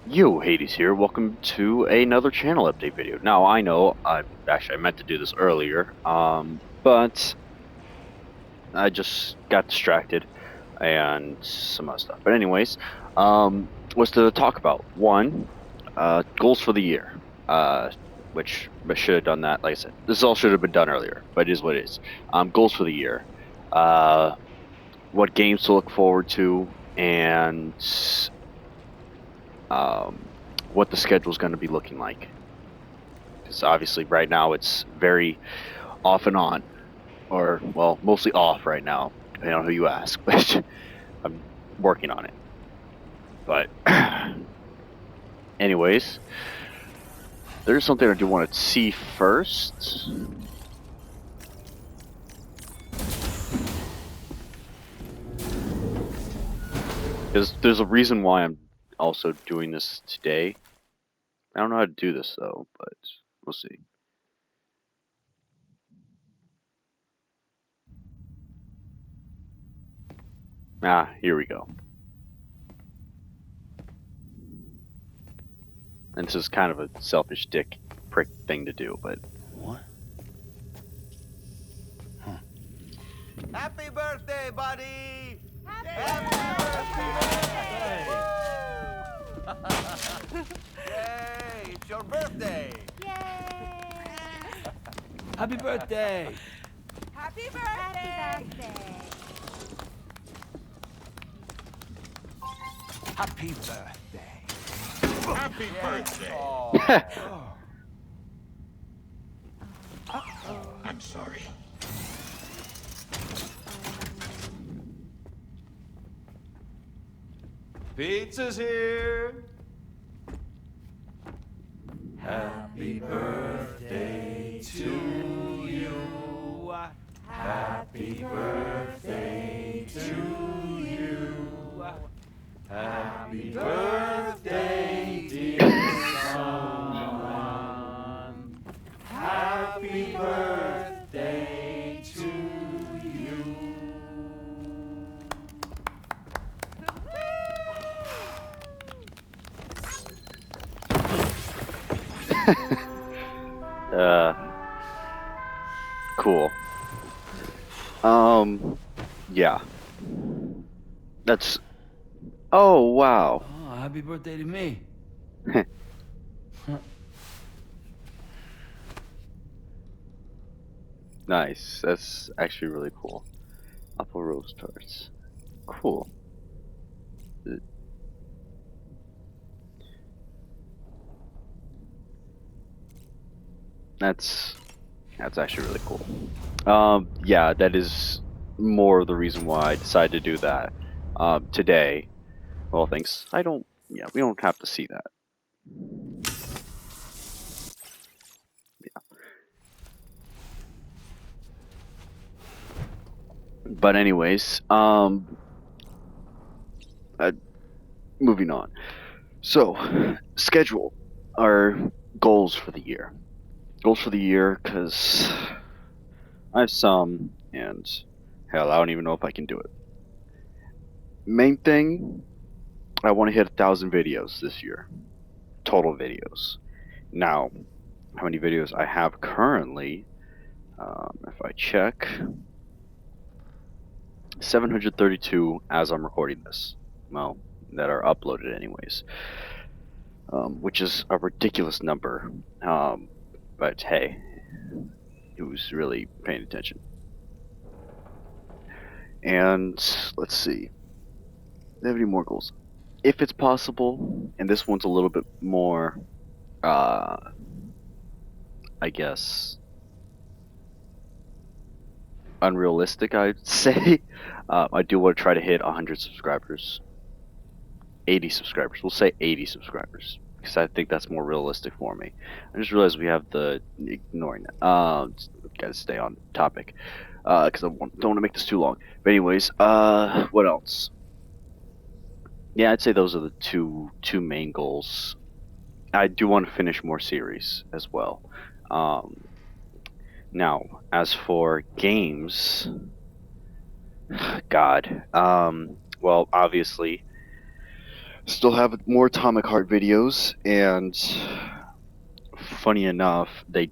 Yo, Hades here. Welcome to another channel update video. Now, I know I meant to do this earlier, but I just got distracted and some other stuff. But anyways, was to talk about one, goals for the year, which I should have done that. Like I said, this all should have been done earlier, but it is what it is. Goals for the year, uh, what games to look forward to, and um, what the schedule is going to be looking like. Because obviously, right now it's very off and on, or well, mostly off right now, depending on who you ask. But I'm working on it. But anyways, there's something I do want to see first. Because there's a reason why I'm also doing this today. I don't know how to do this though, but we'll see. Here we go. And this is kind of a selfish dick prick thing to do, but What? Huh. Happy birthday, buddy! Happy birthday! Yay! It's your birthday! Happy birthday! Happy birthday! Happy birthday! Happy birthday! I'm sorry. Pizza's here! Happy birthday to you. Happy birthday to you. Happy birthday, dear someone. Happy birthday to you. uh, cool. Yeah. That's. Oh wow. Oh, happy birthday to me. Nice. That's actually really cool. Apple rose tarts. Cool. That's actually really cool. Yeah, that is more of the reason why I decided to do that. Today. Well, thanks. Yeah, we don't have to see that. Yeah. But anyways, moving on. So, schedule our goals for the year. Goals for the year, because I have some, and hell, I don't even know if I can do it. Main thing, I want to hit 1,000 videos this year. Total videos. Now, how many videos I have currently, if I check, 732 as I'm recording this. Well, that are uploaded anyways. Which is a ridiculous number. But hey, who's really paying attention? And let's see. Do I have any more goals? If it's possible, and this one's a little bit more, I guess, unrealistic, I'd say. I do want to try to hit 100 subscribers. 80 subscribers. We'll say 80 subscribers. Because I think that's more realistic for me. I just realized we have the ignoring that. Gotta stay on topic. Because I don't want to make this too long. But anyways, what else? Yeah, I'd say those are the two main goals. I do want to finish more series as well. Now, as for games, God, well, obviously, still have more Atomic Heart videos, and funny enough, they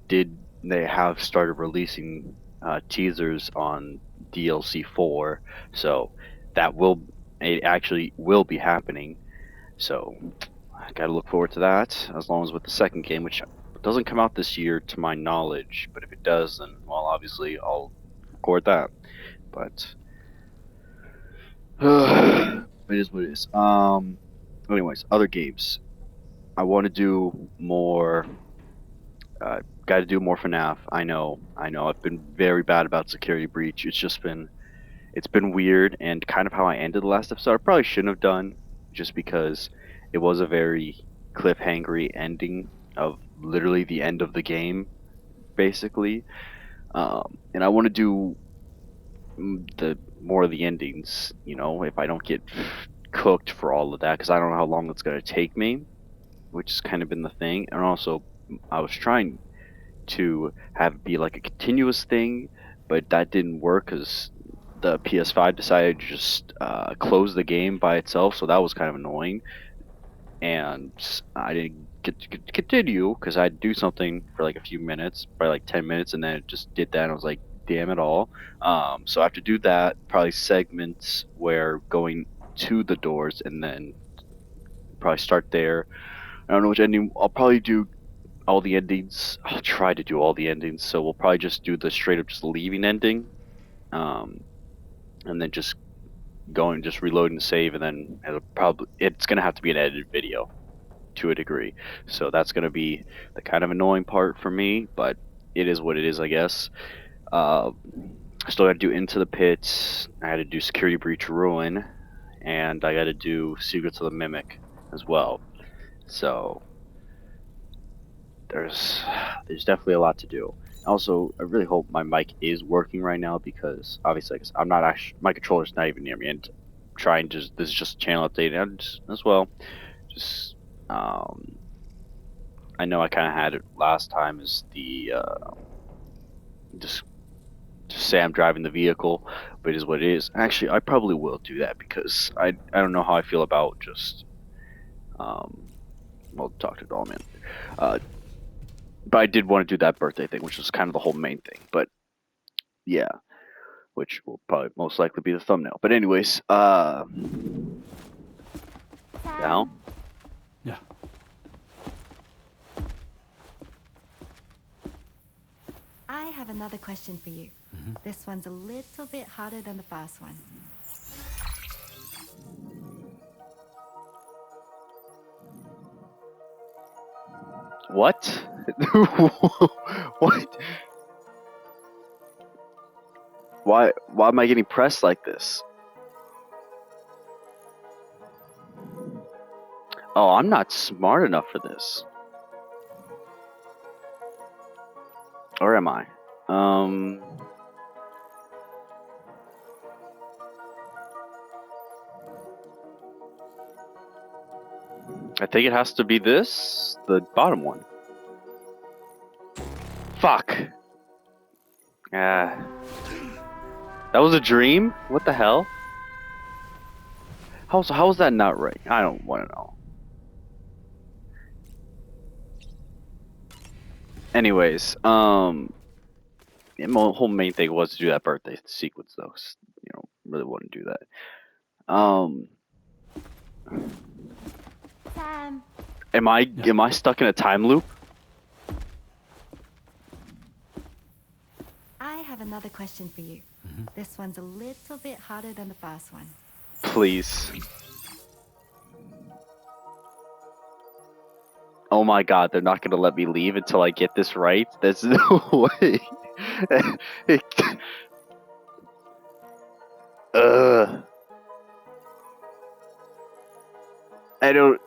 have started releasing teasers on DLC 4, so it actually will be happening. So I gotta look forward to that, as long as with the second game, which doesn't come out this year to my knowledge, but if it does, then, well, obviously I'll record that. But it is what it is. Anyways, other games. I want to do more. Got to do more FNAF. I know. I've been very bad about Security Breach. It's been weird, and kind of how I ended the last episode. I probably shouldn't have done, just because it was a very cliffhangery ending of literally the end of the game, basically. And I want to do the more of the endings. If I don't get cooked for all of that, because I don't know how long it's gonna take me, which has kind of been the thing. And also, I was trying to have it be like a continuous thing, but that didn't work because the PS5 decided to just close the game by itself, so that was kind of annoying. And I didn't get to continue because I'd do something for like a few minutes, probably like 10 minutes, and then it just did that, and I was like, damn it all. So I have to do that, probably segments where going to the doors, and then probably start there. I don't know which ending. I'll probably do all the endings. I'll try to do all the endings. So we'll probably just do the straight up just leaving ending, and then just going, just reloading the save, and then it's gonna have to be an edited video to a degree. So that's gonna be the kind of annoying part for me, but it is what it is, I guess. I still got to do Into the Pits. I had to do Security Breach Ruin, and I got to do Secrets of the Mimic as well. So there's definitely a lot to do. Also, I really hope my mic is working right now, because obviously I'm not actually, my controller's not even near me, and this is just a channel update, and as well, just I know I kind of had it last time, is the just say I'm driving the vehicle, but it is what it is. Actually, I probably will do that, because I don't know how I feel about just well, talk to Dollman. But I did want to do that birthday thing, which was kind of the whole main thing. But yeah, which will probably most likely be the thumbnail. But anyways, now. Yeah. I have another question for you. This one's a little bit harder than the first one. What? What? Why am I getting pressed like this? Oh, I'm not smart enough for this. Or am I? I think it has to be this, the bottom one. Fuck. That was a dream? What the hell? How was that not right? I don't want to know. Anyways, yeah, my whole main thing was to do that birthday sequence, though. Really want to do that. Sam. Am I stuck in a time loop? I have another question for you. This one's a little bit harder than the first one. Please. Oh my god, they're not gonna let me leave until I get this right? There's no way. I don't.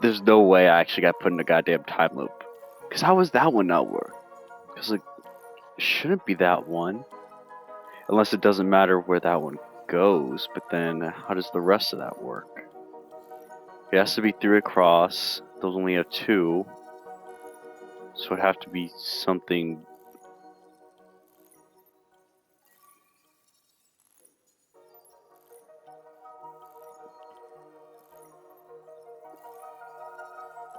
There's no way I actually got put in a goddamn time loop. Cause how was that one not work? Cause like, it shouldn't be that one. Unless it doesn't matter where that one goes. But then, how does the rest of that work? It has to be 3 across. Those only have 2. So it'd have to be something.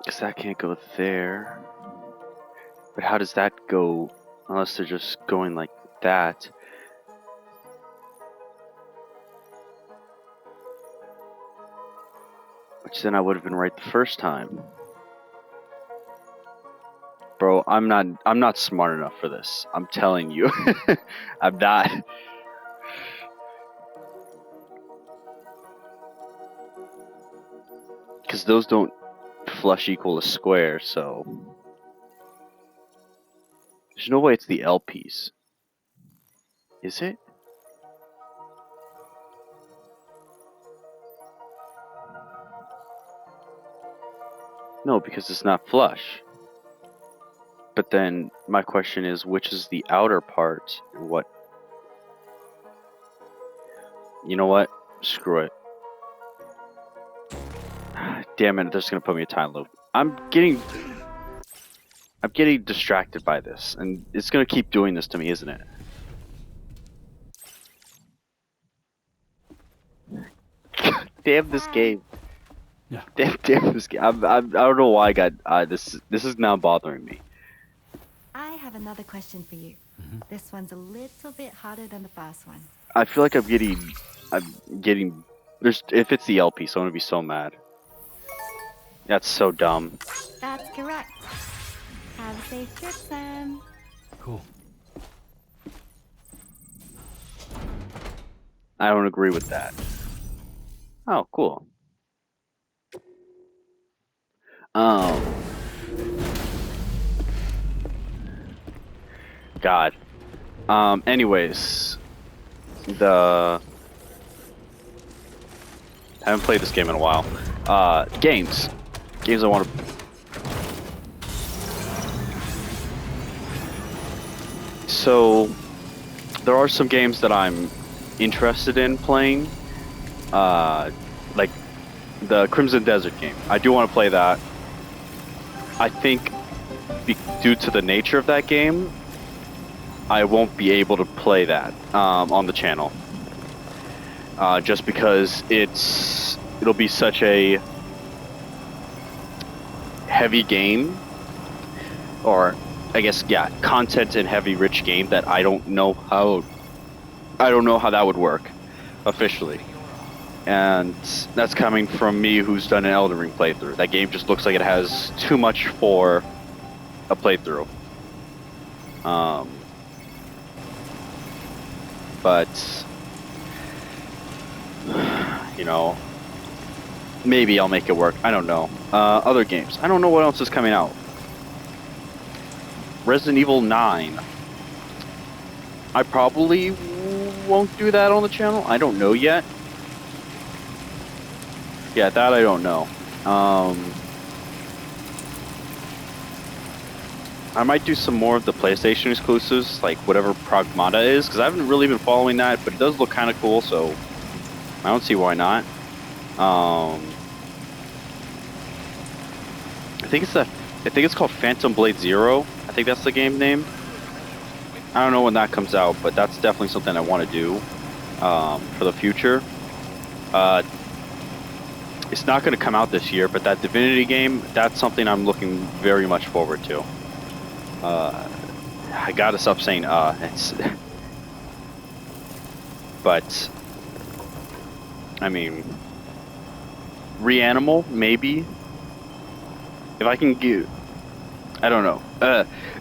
Because that can't go there. But how does that go? Unless they're just going like that. Which then I would have been right the first time. Bro, I'm not smart enough for this. I'm telling you. I'm not. Because those don't flush equal a square, so there's no way it's the L piece. Is it? No, because it's not flush. But then my question is, which is the outer part and what? You know what? Screw it. Damn it, they're just gonna put me a time loop. I'm getting distracted by this, and it's gonna keep doing this to me, isn't it? Damn this game. Yeah. Damn this game. I don't know why I got this. This is now bothering me. I have another question for you. This one's a little bit harder than the first one. I feel like I'm getting. There's if it's the LP, so I'm gonna be so mad. That's so dumb. That's correct. Have a safe trip, Sam. Cool. I don't agree with that. Oh, cool. God. Anyways, I haven't played this game in a while. Games I want to. So, there are some games that I'm interested in playing. Like the Crimson Desert game. I do want to play that. I think due to the nature of that game, I won't be able to play that on the channel. Just because it'll be such a heavy game, or I guess content and heavy rich game that I don't know how that would work officially. And that's coming from me who's done an Elden Ring playthrough. That game just looks like it has too much for a playthrough. But you know, maybe I'll make it work. I don't know. Other games. I don't know what else is coming out. Resident Evil 9. I probably won't do that on the channel. I don't know yet. Yeah, that I don't know. I might do some more of the PlayStation exclusives, like whatever Pragmata is, because I haven't really been following that, but it does look kind of cool, so I don't see why not. I think it's called Phantom Blade Zero. I think that's the game name. I don't know when that comes out, but that's definitely something I want to do for the future. It's not going to come out this year, but that Divinity game, that's something I'm looking very much forward to. I gotta stop saying it's but I mean, Reanimal maybe, if I can get, I don't know.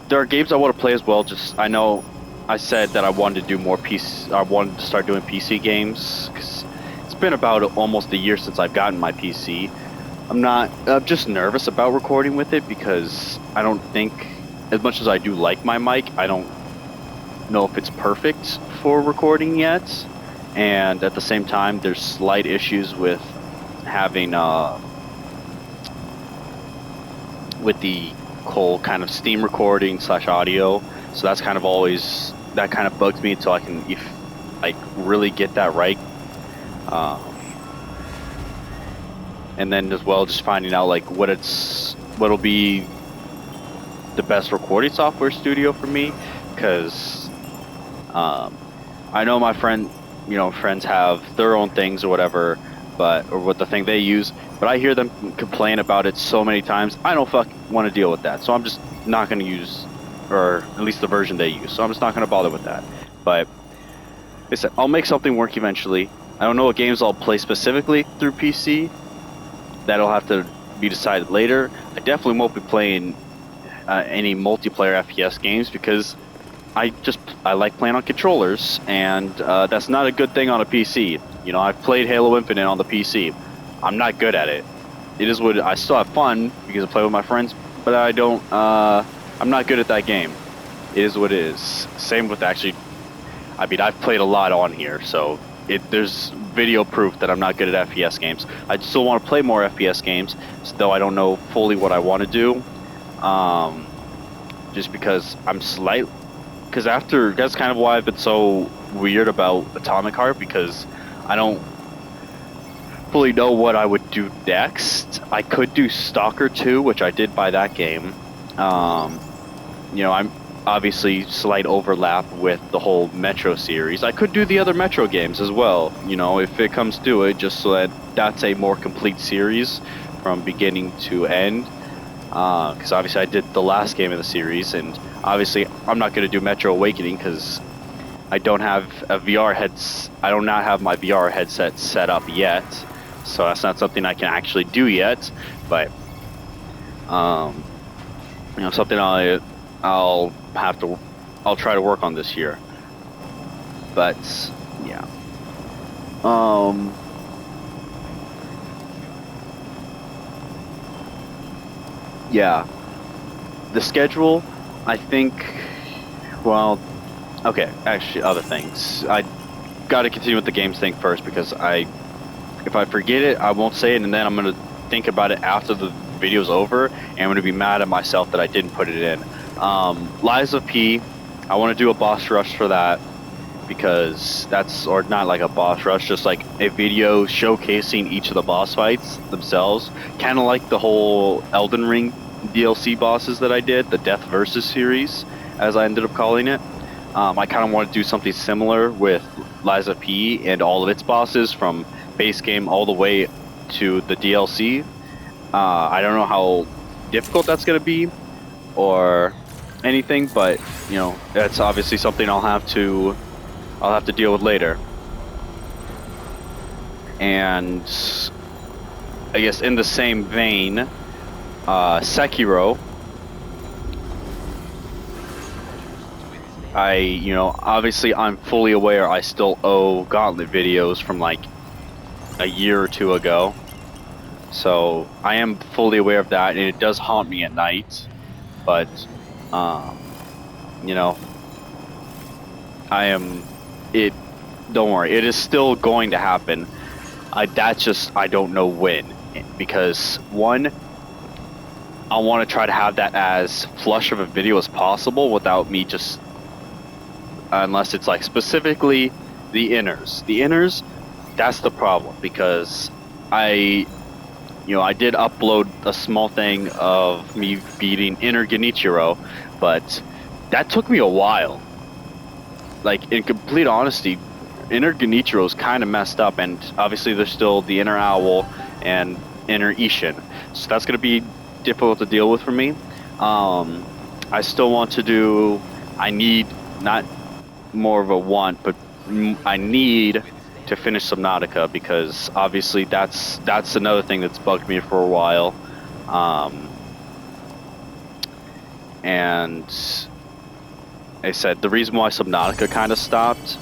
There are games I want to play as well. Just I know I said that I wanted to do more I wanted to start doing PC games because it's been about almost a year since I've gotten my PC. I'm just nervous about recording with it because I don't think, as much as I do like my mic, I don't know if it's perfect for recording yet. And at the same time, there's slight issues with having with the whole kind of Steam recording / audio. So that's kind of always, that kind of bugs me until I can really get that right. And then as well, just finding out like what'll be the best recording software studio for me, because I know my friends have their own things or whatever. or what the thing they use. But I hear them complain about it so many times. I don't want to deal with that. So I'm just not going to use, or at least the version they use. So I'm just not going to bother with that. But like I said, I'll make something work eventually. I don't know what games I'll play specifically through PC. That'll have to be decided later. I definitely won't be playing any multiplayer FPS games because I like playing on controllers, and that's not a good thing on a PC. You know, I've played Halo Infinite on the PC. I'm not good at it. It is what I still have fun because I play with my friends, but I don't. I'm not good at that game. It is what it is. Same with actually. I mean, I've played a lot on here, so there's video proof that I'm not good at FPS games. I still want to play more FPS games, though I don't know fully what I want to do. Just because because that's kind of why I've been so weird about Atomic Heart, because I don't fully know what I would do next. I could do Stalker 2, which I did buy that game. You know, I'm obviously slight overlap with the whole Metro series. I could do the other Metro games as well, you know, if it comes to it, just so that that's a more complete series from beginning to end. Because obviously I did the last game of the series, and obviously I'm not going to do Metro Awakening because I don't have a I do not have my VR headset set up yet, so that's not something I can actually do yet. But you know, something I'll try to work on this year. But yeah. Yeah. The schedule, I think, well, okay, actually other things. I got to continue with the games thing first, because if I forget it, I won't say it, and then I'm going to think about it after the video's over, and I'm going to be mad at myself that I didn't put it in. Lies of P, I want to do a boss rush for that, because or not like a boss rush, just like a video showcasing each of the boss fights themselves, kind of like the whole Elden Ring DLC bosses that I did, the Death Versus series, as I ended up calling it. I kind of want to do something similar with Lies of P and all of its bosses, from base game all the way to the DLC. I don't know how difficult that's going to be, or anything, but you know, that's obviously something I'll have to deal with later. And I guess in the same vein, Sekiro, you know, obviously I'm fully aware I still owe Gauntlet videos from like a year or two ago, so I am fully aware of that, and it does haunt me at night. But you know, don't worry, it is still going to happen. I don't know when, because one, I want to try to have that as flush of a video as possible without me just, unless it's like specifically the inners. The inners, that's the problem, because I did upload a small thing of me beating Inner Genichiro, but that took me a while. Like, in complete honesty, Inner Genichiro is kind of messed up, and obviously there's still the Inner Owl and Inner Ishin, so that's going to be difficult to deal with for me. I still want to do, I need, not more of a want, but I need to finish Subnautica, because obviously that's another thing that's bugged me for a while. And I said the reason why Subnautica kind of stopped,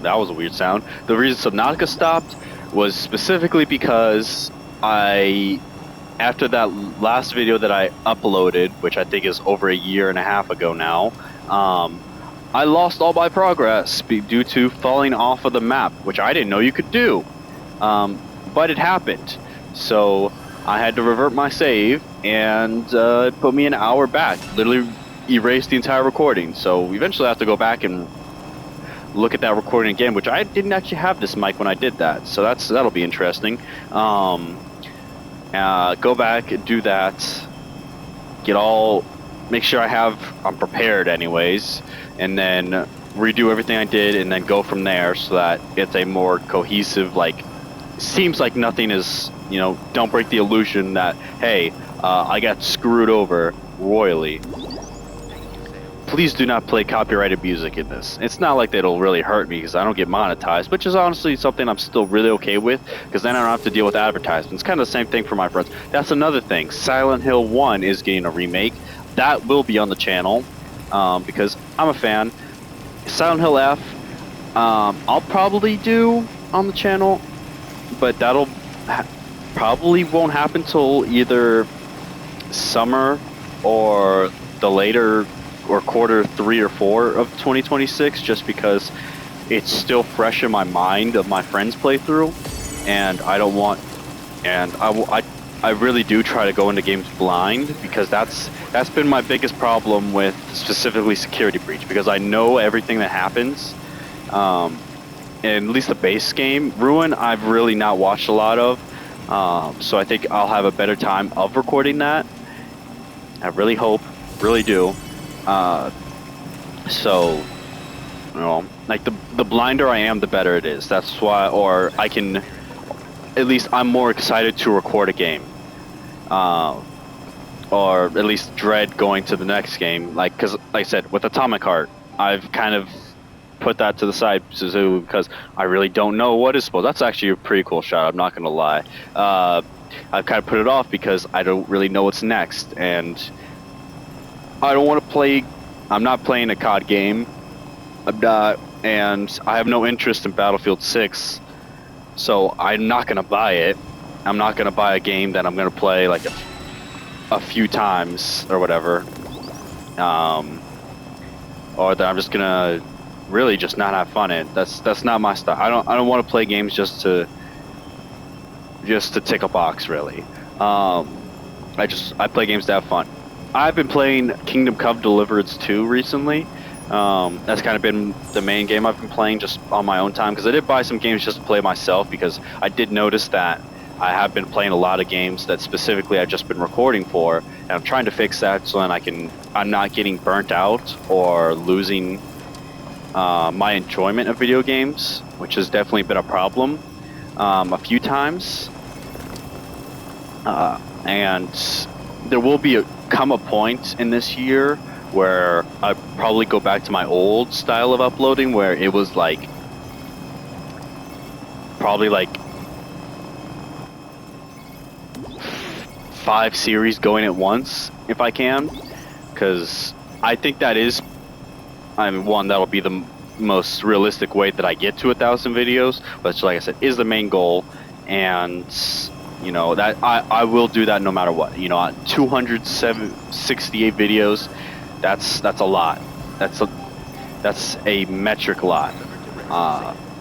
that was a weird sound. The reason Subnautica stopped was specifically because after that last video that I uploaded, which I think is over a year and a half ago now, I lost all my progress due to falling off of the map, which I didn't know you could do. But it happened. So I had to revert my save, and it put me an hour back. Literally erased the entire recording. So eventually I have to go back and look at that recording again, which I didn't actually have this mic when I did that. So that'll be interesting. Go back and do that. Make sure I'm prepared anyways, and then redo everything I did, and then go from there, so that it's a more cohesive, like, seems like nothing is, you know, don't break the illusion that, hey, I got screwed over royally. Please do not play copyrighted music in this. It's not like that'll really hurt me because I don't get monetized, which is honestly something I'm still really okay with because then I don't have to deal with advertisements. Kind of the same thing for my friends. That's another thing. Silent Hill 1 is getting a remake. That will be on the channel because I'm a fan. Silent Hill F, I'll probably do on the channel, but that'll probably won't happen till either summer or the later or quarter 3 or 4 of 2026, just because it's still fresh in my mind of my friend's playthrough, and I don't want, and I really do try to go into games blind because that's been my biggest problem with specifically Security Breach, because I know everything that happens. And at least the base game, Ruin, I've really not watched a lot of, so I think I'll have a better time of recording that. I really hope, really do. So, you know, like the blinder I am, the better it is. That's why, or I can, at least I'm more excited to record a game. Or at least dread going to the next game. Like, cause like I said, with Atomic Heart, I've kind of put that to the side because I really don't know what is supposed. That's actually a pretty cool shot, I'm not gonna lie. I've kind of put it off because I don't really know what's next, and I don't want to play. I'm not playing a COD game. I'm not, and I have no interest in Battlefield 6. So I'm not gonna buy it. I'm not gonna buy a game that I'm gonna play like a few times or whatever, or that I'm just gonna really just not have fun in. That's not my style. I don't want to play games just to tick a box, really. I play games to have fun. I've been playing Kingdom Come Deliverance 2 recently. That's kind of been the main game I've been playing just on my own time, because I did buy some games just to play myself, because I did notice that I have been playing a lot of games that specifically I've just been recording for, and I'm trying to fix that so then I'm not getting burnt out or losing my enjoyment of video games, which has definitely been a problem a few times. And there will come a point in this year where I probably go back to my old style of uploading, where it was like probably like 5 series going at once if I can, because I think that is, one, that'll be the most realistic way that I get to 1,000 videos, which, like I said, is the main goal. And you know that I will do that no matter what. You know, 268 videos, that's a lot. That's a metric lot.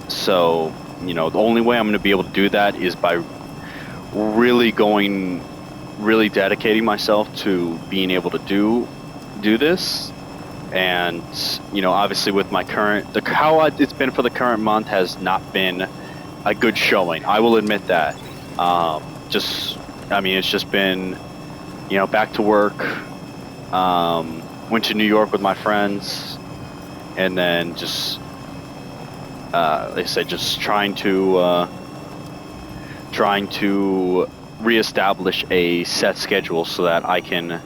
So you know, the only way I'm going to be able to do that is by really dedicating myself to being able to do this. And you know, obviously with my how it's been for the current month has not been a good showing. I will admit that. It's just been, you know, back to work. Went to New York with my friends, and then just, like I said, just trying to reestablish a set schedule so that I can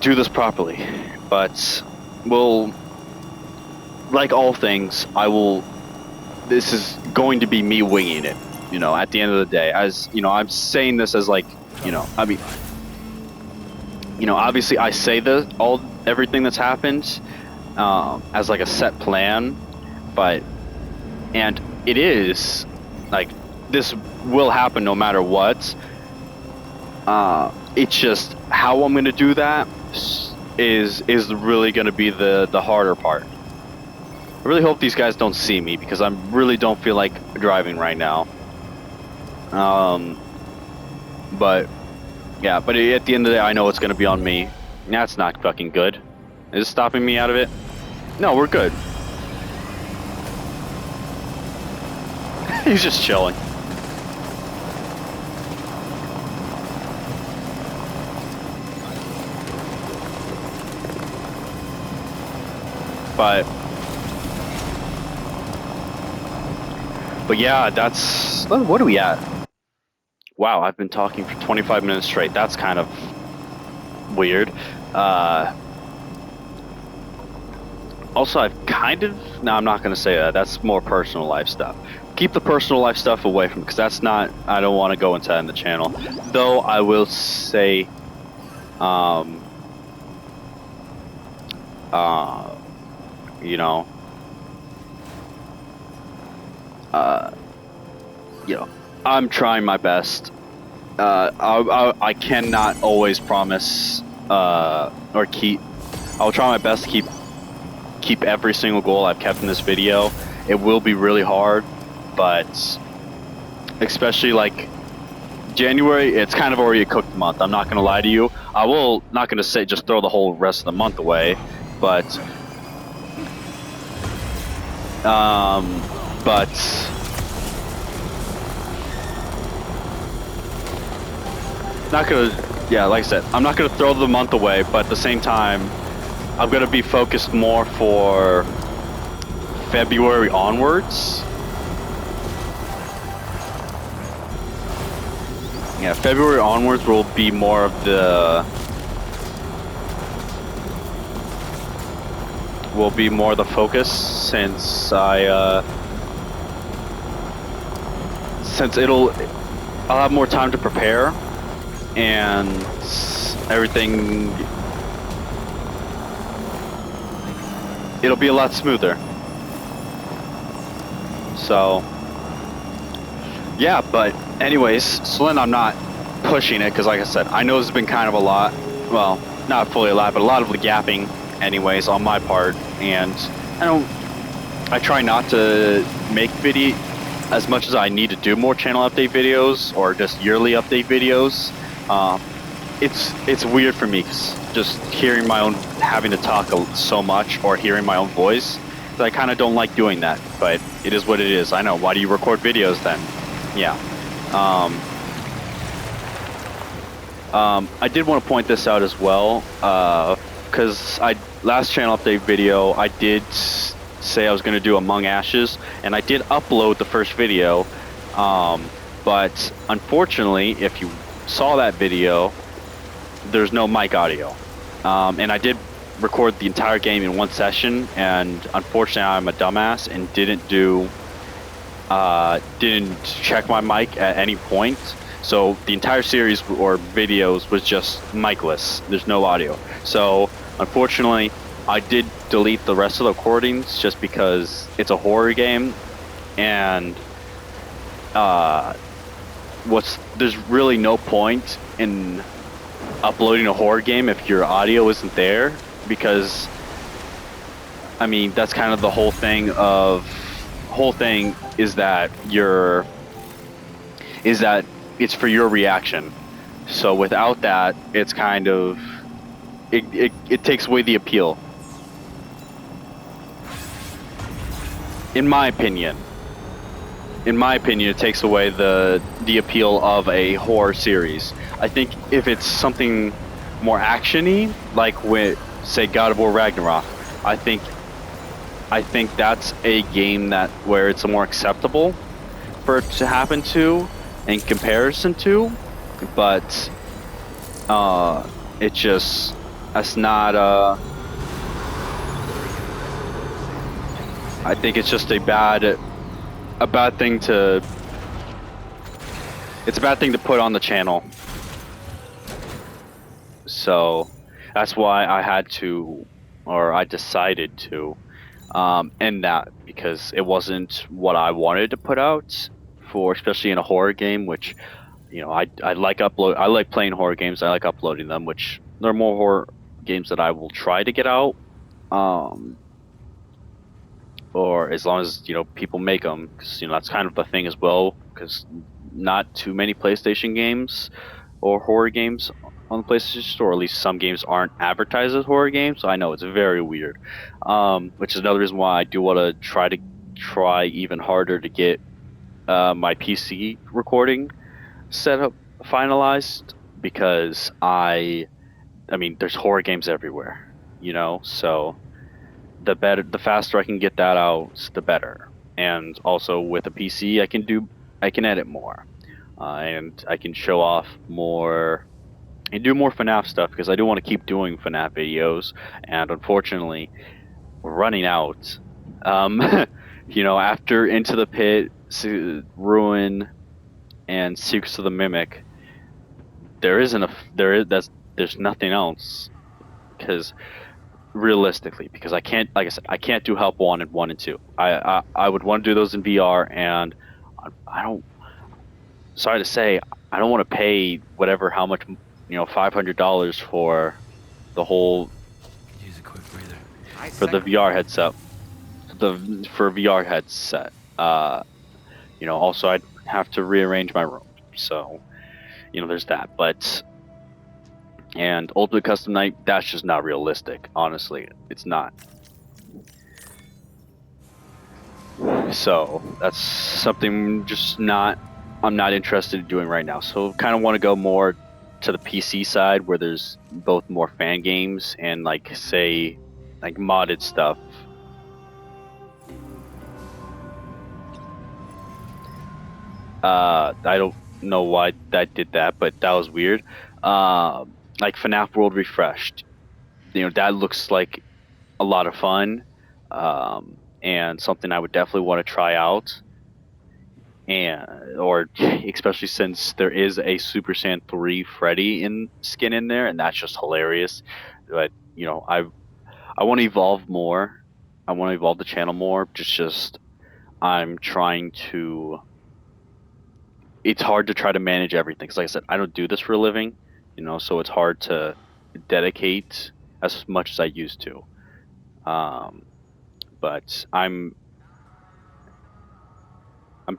do this properly. But like all things, this is going to be me winging it, you know, at the end of the day. As you know, I'm saying this as like, you know, I mean, you know, obviously I say everything that's happened as like a set plan, and it is like, this will happen no matter what. It's just how I'm gonna do that is really gonna be the harder part. I really hope these guys don't see me, because I really don't feel like driving right now. But yeah, but at the end of the day, I know it's gonna be on me. That's not fucking good. Is it stopping me out of it? No, we're good. He's just chilling. But yeah, that's what are we at? Wow, I've been talking for 25 minutes straight. That's kind of weird. Also, I've kind of... No, I'm not going to say that. That's more personal life stuff. Keep the personal life stuff away from... Because that's not... I don't want to go into that in the channel. Though, I will say... you know... you know, I'm trying my best. I cannot always promise or keep. I'll try my best to keep every single goal I've kept in this video. It will be really hard, but especially like January, it's kind of already a cooked month. I'm not gonna lie to you. I will not gonna say just throw the whole rest of the month away, but not gonna, yeah, like I said, I'm not gonna throw the month away, but at the same time, I'm gonna be focused more for February onwards. Yeah, February onwards will be more of the focus since I'll have more time to prepare. And everything, it'll be a lot smoother. So, yeah, but anyways, Slin, I'm not pushing it because like I said, I know it's been kind of a lot, well, not fully a lot, but a lot of the gapping anyways on my part, and I try not to make video as much as I need to do more channel update videos or just yearly update videos. It's weird for me, 'cause just hearing my own, having to talk so much, or hearing my own voice. I kind of don't like doing that, but it is what it is. I know. Why do you record videos then? Yeah. I did want to point this out as well, because last channel update video I did say I was going to do Among Ashes, and I did upload the first video, but unfortunately, if you saw that video, there's no mic audio, and I did record the entire game in one session, and unfortunately I'm a dumbass and didn't check my mic at any point, so the entire series or videos was just micless. There's no audio. So unfortunately I did delete the rest of the recordings just because it's a horror game, and there's really no point in uploading a horror game if your audio isn't there, because I mean that's kind of the whole thing is that it's for your reaction. So without that, it's kind of it takes away the appeal, in my opinion. It takes away the appeal of a horror series. I think if it's something more action-y, like with, say, God of War Ragnarok, I think that's a game where it's more acceptable for it to happen to, in comparison to, but that's not I think it's just a bad thing to put on the channel. So that's why I decided to end that, because it wasn't what I wanted to put out for, especially in a horror game, which, you know, I like playing horror games. I like uploading them, which there are more horror games that I will try to get out, or as long as, you know, people make them, because, you know, that's kind of the thing as well, because not too many PlayStation games or horror games on the PlayStation Store, or at least some games aren't advertised as horror games. So I know it's very weird, which is another reason why I do want to try even harder to get my PC recording setup finalized, because I mean there's horror games everywhere, you know, so the faster I can get that out, the better. and also with a PC, I can edit more, and I can show off more and do more FNAF stuff because I do want to keep doing FNAF videos, and unfortunately, we're running out. You know, after Into the Pit, Ruin, and Secrets of the Mimic, there's nothing else because realistically, because I can't, like I said, I can't do Help 1 and 1 and 2. I would want to do those in VR, and I don't. Sorry to say, I don't want to pay how much, $500 for the whole Use a quick breather. for the VR headset. For VR headset. Also I'd have to rearrange my room, so there's that. But and Ultimate Custom Night, that's just not realistic. Honestly, it's not. So that's something I'm not interested in doing right now. So kind of want to go more to the PC side where there's both more fan games and say modded stuff. I don't know why I did that, but that was weird. Like FNAF World Refreshed, that looks like a lot of fun, and something I would definitely want to try out. Or especially since there is a Super Saiyan 3 Freddy skin in there, and that's just hilarious. But I want to evolve more. I want to evolve the channel more. I'm trying to. It's hard to try to manage everything because, like I said, I don't do this for a living, so it's hard to dedicate as much as I used to. But I'm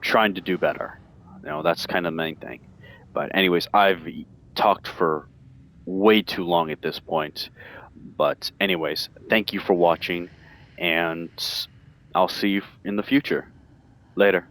trying to do better. That's kind of the main thing. But anyways, I've talked for way too long at this point. But anyways, thank you for watching, and I'll see you in the future. Later.